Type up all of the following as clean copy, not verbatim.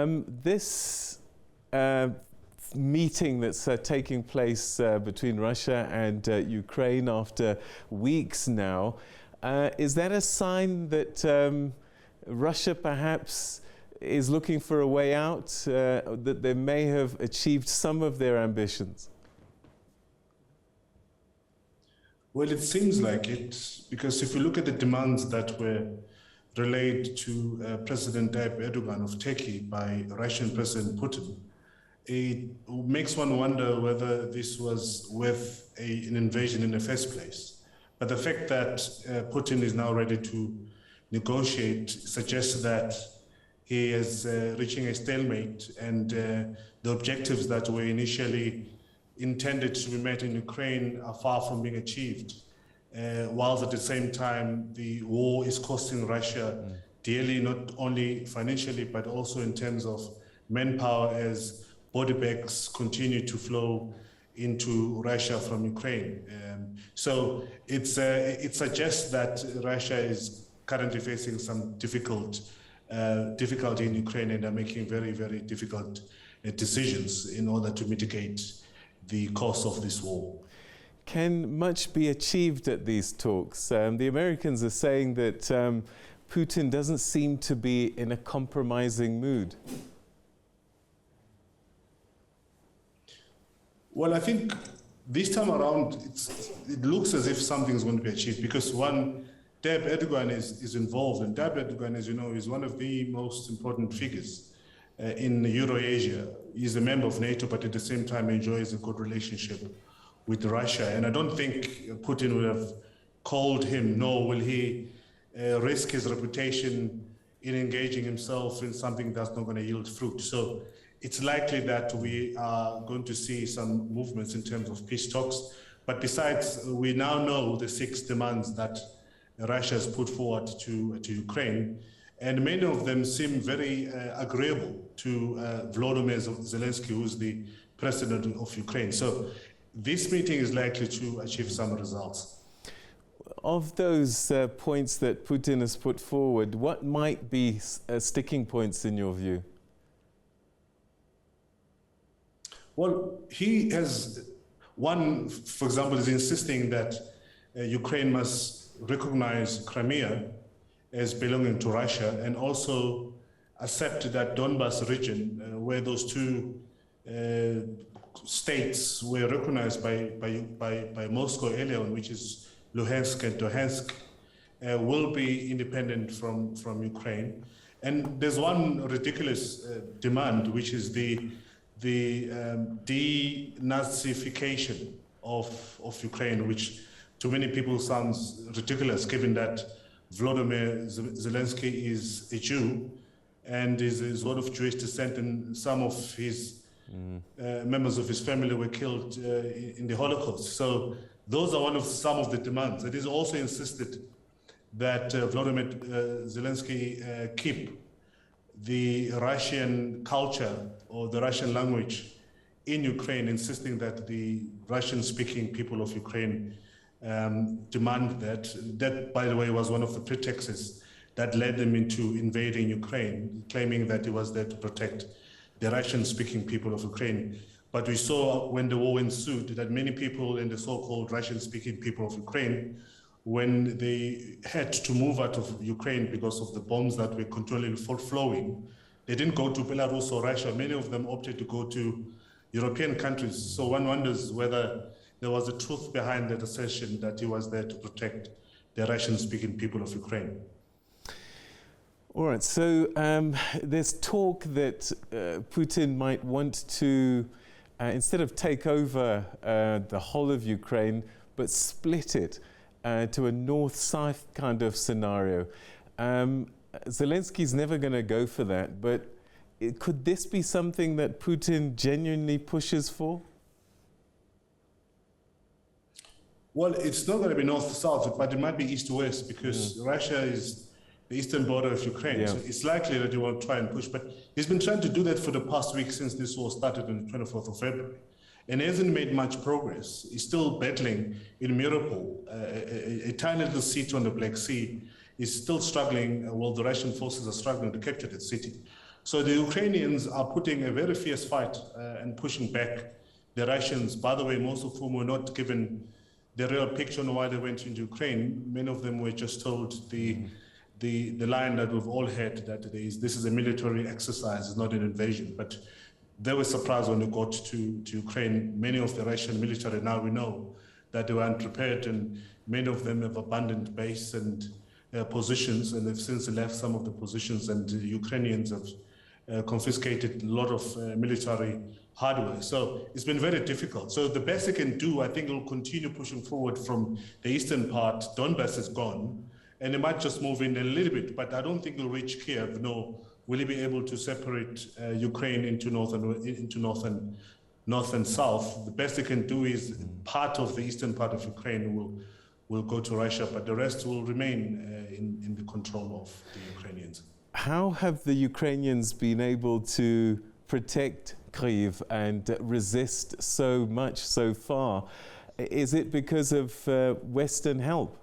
This meeting that's taking place between Russia and Ukraine after weeks now, is that a sign that Russia perhaps is looking for a way out, that they may have achieved some of their ambitions? Well, it seems like it, because if you look at the demands that were relayed to President Tayyip Erdogan of Turkey by Russian President Putin, it makes one wonder whether this was worth an invasion in the first place. But the fact that Putin is now ready to negotiate suggests that he is reaching a stalemate, and the objectives that were initially intended to be met in Ukraine are far from being achieved, whilst at the same time the war is costing Russia dearly, not only financially but also in terms of manpower, as body bags continue to flow into Russia from Ukraine. So it suggests that Russia is currently facing some difficulty in Ukraine, and are making very, very difficult decisions in order to mitigate the cost of this war. Can much be achieved at these talks? The Americans are saying that Putin doesn't seem to be in a compromising mood. Well, I think this time around it looks as if something's going to be achieved, because one, Tayyip Erdogan is involved, and Tayyip Erdogan, as you know, is one of the most important figures in Eurasia. He's a member of NATO, but at the same time enjoys a good relationship with Russia. And I don't think Putin would have called him, nor will he risk his reputation in engaging himself in something that's not going to yield fruit. So it's likely that we are going to see some movements in terms of peace talks. But besides, we now know the 6 demands that Russia has put forward to Ukraine, and many of them seem very agreeable to Volodymyr Zelensky, who's the president of Ukraine. So this meeting is likely to achieve some results. Of those points that Putin has put forward, what might be sticking points in your view? Well, he has, one, for example, is insisting that Ukraine must recognize Crimea as belonging to Russia, and also accept that Donbas region, where those 2 states were recognized by Moscow earlier on, which is Luhansk and Donetsk, will be independent from Ukraine. And there's one ridiculous demand, which is the denazification of Ukraine, which to many people sounds ridiculous, given that Volodymyr Zelensky is a Jew and is one of Jewish descent, and some of his members of his family were killed in the Holocaust. So those are some of the demands. It is also insisted that Volodymyr Zelensky keep the Russian culture or the Russian language in Ukraine, insisting that the Russian-speaking people of Ukraine demand that. That, by the way, was one of the pretexts that led them into invading Ukraine, claiming that it was there to protect the Russian-speaking people of Ukraine. But we saw when the war ensued that many people in the so-called Russian-speaking people of Ukraine, when they had to move out of Ukraine because of the bombs that were continually flowing, they didn't go to Belarus or Russia. Many of them opted to go to European countries. So one wonders whether there was a truth behind that assertion that he was there to protect the Russian-speaking people of Ukraine. All right, so there's talk that Putin might want to, instead of take over the whole of Ukraine, but split it to a north-south kind of scenario. Zelensky's never going to go for that, but could this be something that Putin genuinely pushes for? Well, it's not going to be north-south, but it might be east-west, because Russia is the eastern border of Ukraine. Yeah. So it's likely that he will try and push, but he's been trying to do that for the past week since this war started on the 24th of February. And he hasn't made much progress. He's still battling in Mariupol, a tiny little city on the Black Sea. He's still struggling, while the Russian forces are struggling to capture that city. So the Ukrainians are putting a very fierce fight and pushing back the Russians, by the way, most of whom were not given the real picture on why they went into Ukraine. Many of them were just told the line that we've all heard, that this is a military exercise, it's not an invasion. But they were surprised when they got to Ukraine. Many of the Russian military, now we know that they were unprepared, and many of them have abandoned base and positions, and they've since left some of the positions, and the Ukrainians have confiscated a lot of military hardware. So it's been very difficult. So the best they can do, I think, will continue pushing forward from the eastern part. Donbass is gone, and they might just move in a little bit, but I don't think they'll reach Kiev. No, will he be able to separate Ukraine into north and south? The best they can do is part of the eastern part of Ukraine will go to Russia, but the rest will remain in the control of the Ukrainians. How have the Ukrainians been able to protect Kyiv and resist so much so far? Is it because of Western help?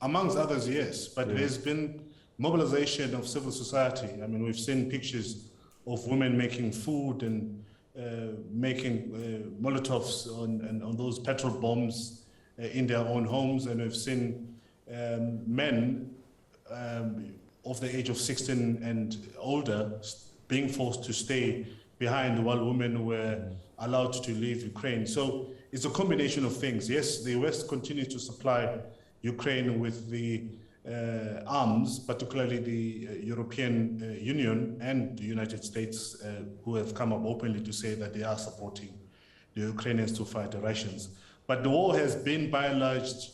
Amongst others, yes, but there's been mobilization of civil society. I mean, we've seen pictures of women making food and making Molotovs on those petrol bombs in their own homes, and we've seen men of the age of 16 and older being forced to stay behind while women were allowed to leave Ukraine. So it's a combination of things. Yes, the West continues to supply Ukraine with the arms, particularly the European Union and the United States, who have come up openly to say that they are supporting the Ukrainians to fight the Russians. But the war has been, by and large,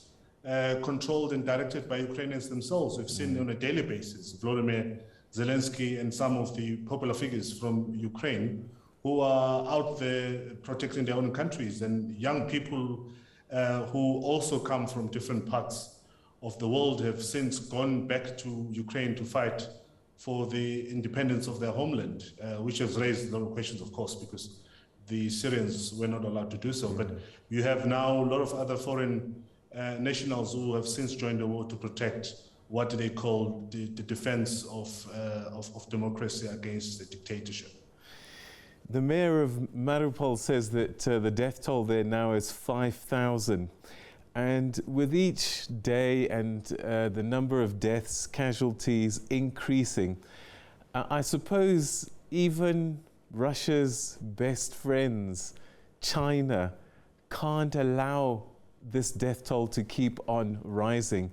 controlled and directed by Ukrainians themselves. We've seen on a daily basis Vladimir Zelensky and some of the popular figures from Ukraine who are out there protecting their own countries, and young people who also come from different parts of the world have since gone back to Ukraine to fight for the independence of their homeland, which has raised a lot of questions, of course, because the Syrians were not allowed to do so. But you have now a lot of other foreign nationals who have since joined the war to protect what they call the defense of democracy against the dictatorship. The mayor of Mariupol says that the death toll there now is 5,000. And with each day and the number of deaths, casualties increasing, I suppose even Russia's best friends, China, can't allow this death toll to keep on rising.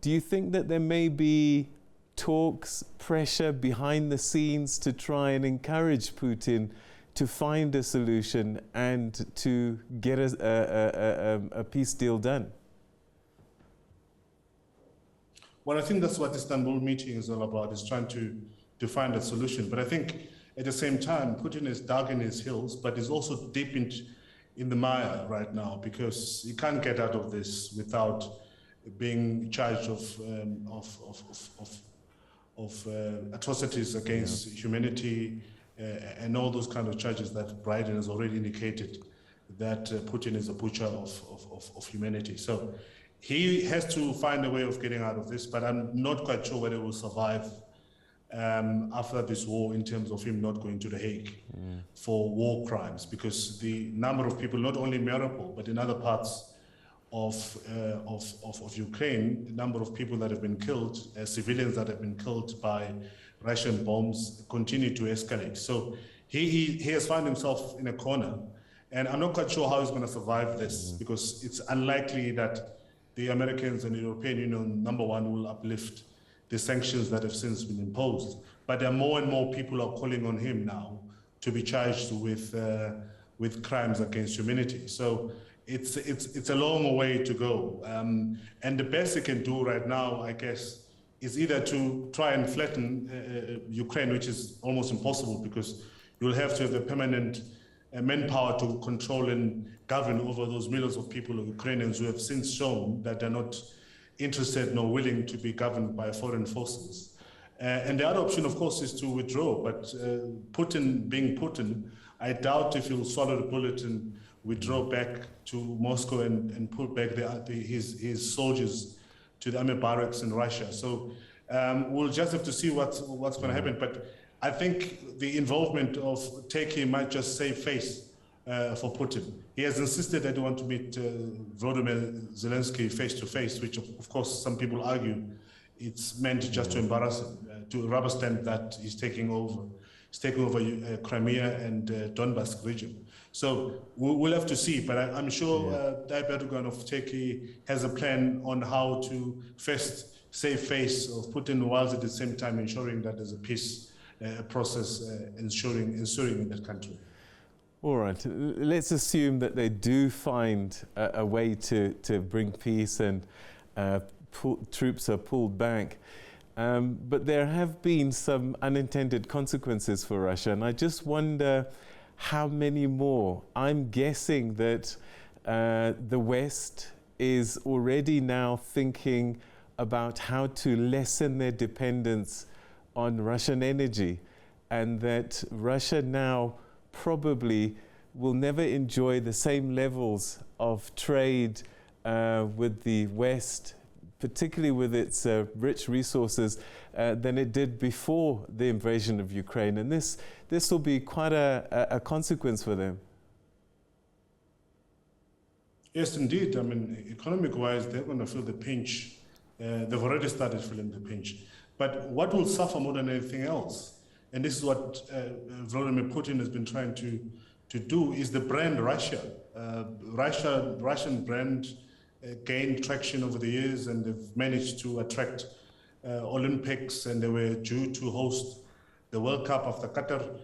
Do you think that there may be talks, pressure behind the scenes to try and encourage Putin to find a solution and to get a peace deal done? Well, I think that's what the Istanbul meeting is all about, is trying to find a solution. But I think at the same time, Putin is dug in his heels, but is also deep in the mire right now, because he can't get out of this without being charged of atrocities against humanity, and all those kind of charges that Biden has already indicated that Putin is a butcher of humanity. So he has to find a way of getting out of this, but I'm not quite sure whether he will survive after this war, in terms of him not going to The Hague for war crimes, because the number of people, not only in Mariupol, but in other parts of Ukraine, the number of people that have been killed, civilians that have been killed by Russian bombs, continue to escalate. So he has found himself in a corner, and I'm not quite sure how he's going to survive this, because it's unlikely that the Americans and the European Union, number one, will uplift the sanctions that have since been imposed. But there are more and more people who are calling on him now to be charged with crimes against humanity. So it's a long way to go. And the best he can do right now, I guess, is either to try and flatten Ukraine, which is almost impossible, because you'll have to have the permanent manpower to control and govern over those millions of people, of Ukrainians, who have since shown that they're not interested nor willing to be governed by foreign forces. And the other option, of course, is to withdraw. But Putin being Putin, I doubt if he'll swallow the bullet and withdraw back to Moscow and pull back his soldiers to the army barracks in Russia. So We'll just have to see what's going to happen. But I think the involvement of Turkey might just save face for Putin. He has insisted that he wants to meet Volodymyr Zelensky face to face, which of course some people argue it's meant just to embarrass him, to rubber stamp that he's taking over. He's taking over Crimea and Donbas region. So we'll have to see, but I'm sure Tayyip Erdogan of Turkey has a plan on how to first save face of Putin, whilst at the same time ensuring that there's a peace process ensuring in that country. All right, let's assume that they do find a way to bring peace and troops are pulled back. But there have been some unintended consequences for Russia, and I just wonder how many more. I'm guessing that the West is already now thinking about how to lessen their dependence on Russian energy, and that Russia now probably will never enjoy the same levels of trade with the West, particularly with its rich resources, than it did before the invasion of Ukraine. And this will be quite a consequence for them. Yes, indeed. I mean, economic-wise, they're going to feel the pinch. They've already started feeling the pinch. But what will suffer more than anything else, and this is what Vladimir Putin has been trying to do, is the brand Russia. Russian brand gained traction over the years, and they've managed to attract Olympics, and they were due to host the World Cup after Qatar.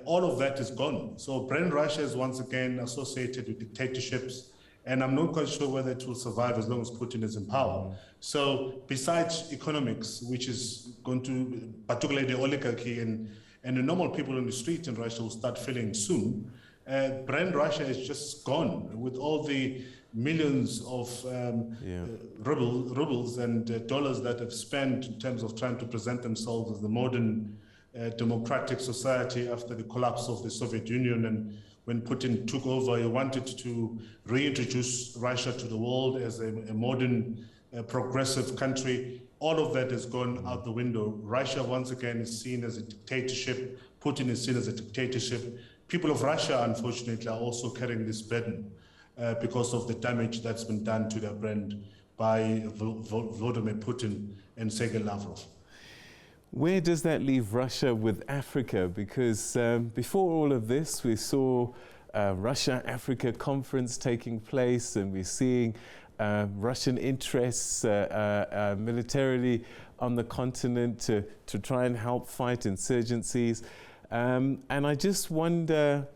All of that is gone. So brand Russia is once again associated with dictatorships, and I'm not quite sure whether it will survive as long as Putin is in power. So besides economics, which is going to, particularly the oligarchy and the normal people on the street in Russia will start feeling soon, brand Russia is just gone with all the millions of rubles and dollars that have spent in terms of trying to present themselves as the modern democratic society after the collapse of the Soviet Union. And when Putin took over, he wanted to reintroduce Russia to the world as a modern, progressive country. All of that has gone out the window. Russia, once again, is seen as a dictatorship. Putin is seen as a dictatorship. People of Russia, unfortunately, are also carrying this burden because of the damage that's been done to their brand by Vladimir Putin and Sergei Lavrov. Where does that leave Russia with Africa? Because before all of this, we saw Russia-Africa conference taking place, and we're seeing Russian interests militarily on the continent to try and help fight insurgencies. And I just wonder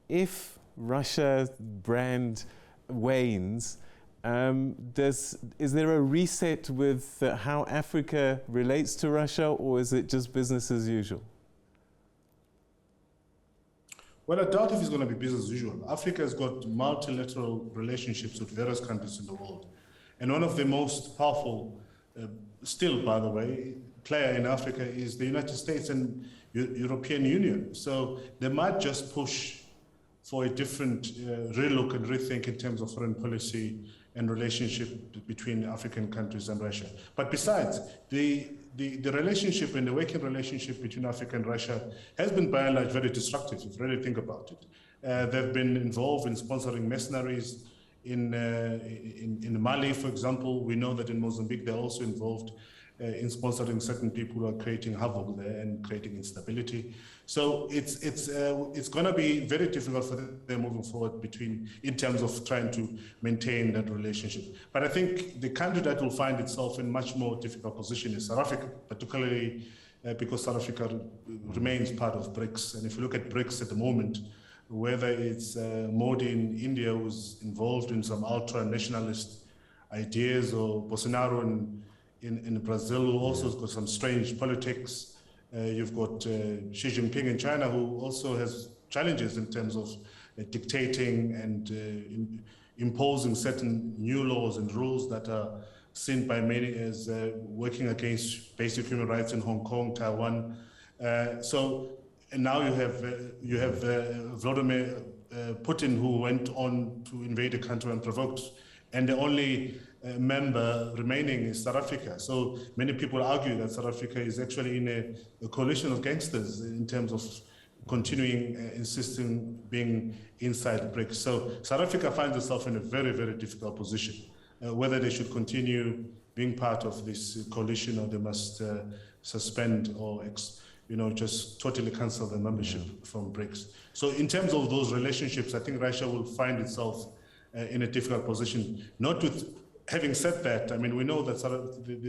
if Russia's brand wanes, is there a reset with how Africa relates to Russia, or is it just business as usual? Well, I doubt if it's going to be business as usual. Africa has got multilateral relationships with various countries in the world. And one of the most powerful, still, by the way, player in Africa is the United States and European Union. So they might just push for a different relook and rethink in terms of foreign policy and relationship between African countries and Russia. But besides, the relationship and the working relationship between Africa and Russia has been by and large very destructive, if you really think about it. They've been involved in sponsoring mercenaries in Mali, for example. We know that in Mozambique, they're also involved in sponsoring certain people who are creating havoc there and creating instability. So it's going to be very difficult for them moving forward in terms of trying to maintain that relationship. But I think the country that will find itself in much more difficult position is South Africa, particularly because South Africa remains part of BRICS. And if you look at BRICS at the moment, whether it's Modi in India, who's involved in some ultra-nationalist ideas, or Bolsonaro in Brazil, who also has got some strange politics. You've got Xi Jinping in China, who also has challenges in terms of dictating and imposing certain new laws and rules that are seen by many as working against basic human rights in Hong Kong, Taiwan. And now you have Vladimir Putin, who went on to invade the country unprovoked. And the only member remaining is South Africa. So many people argue that South Africa is actually in a coalition of gangsters in terms of continuing insisting being inside BRICS. So South Africa finds itself in a very, very difficult position, whether they should continue being part of this coalition or they must suspend or just totally cancel the membership from BRICS. So in terms of those relationships, I think Russia will find itself in a difficult position. Having said that, I mean, we know that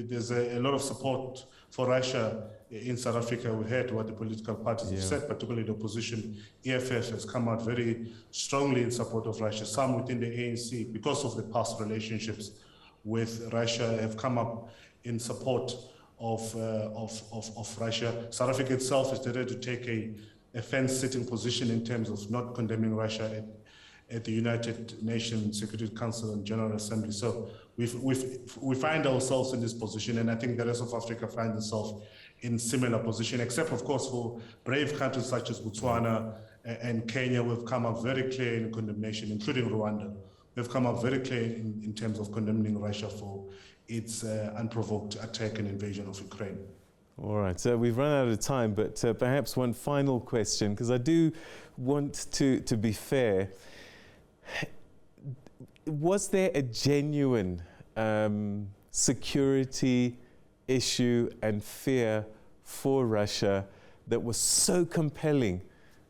there's a lot of support for Russia in South Africa. We heard what the political parties have said, particularly the opposition. EFF has come out very strongly in support of Russia. Some within the ANC, because of the past relationships with Russia, have come up in support of Russia. South Africa itself is ready to take a fence-sitting position in terms of not condemning Russia at the United Nations Security Council and General Assembly. So we find ourselves in this position, and I think the rest of Africa finds itself in similar position, except of course for brave countries such as Botswana and Kenya, who have come up very clear in condemnation, including Rwanda. We've come up very clear in terms of condemning Russia for its unprovoked attack and invasion of Ukraine. All right, so we've run out of time, but perhaps one final question, because I do want to be fair. Was there a genuine security issue and fear for Russia that was so compelling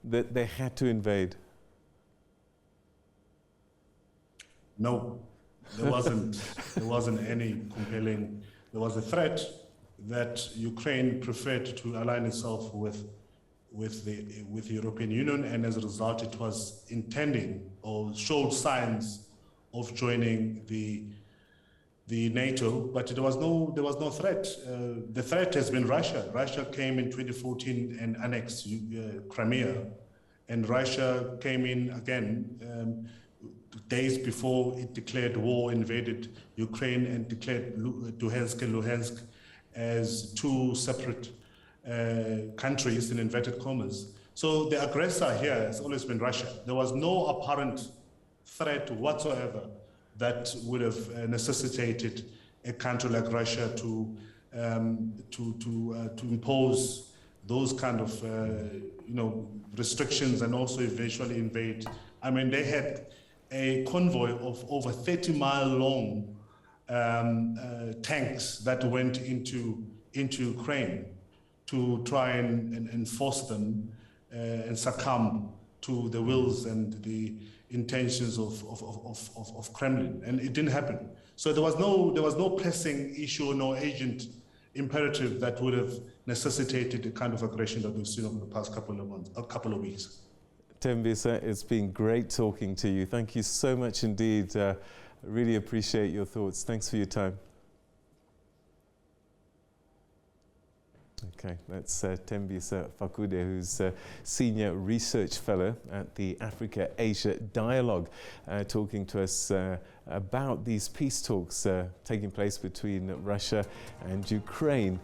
that they had to invade? No, there wasn't any compelling. There was a threat that Ukraine preferred to align itself with the European Union, and as a result, it was intending or showed signs of joining the NATO, but there was no threat. The threat has been Russia. Russia came in 2014 and annexed Crimea, and Russia came in again days before it declared war, invaded Ukraine, and declared Donetsk and Luhansk as two separate countries in inverted commas. So the aggressor here has always been Russia. There was no apparent threat whatsoever that would have necessitated a country like Russia to impose those kind of restrictions and also eventually invade. I mean, they had a convoy of over 30-mile-long tanks that went into Ukraine to try and force them and succumb to the wills and the intentions of Kremlin, and it didn't happen. So there was no pressing issue, no urgent imperative that would have necessitated the kind of aggression that we've seen over the past couple of weeks. Thembisa, it's been great talking to you. Thank you so much indeed. Really appreciate your thoughts. Thanks for your time. Okay, that's Thembisa Fakude, who's a Senior Research Fellow at the Africa-Asia Dialogue, talking to us about these peace talks taking place between Russia and Ukraine.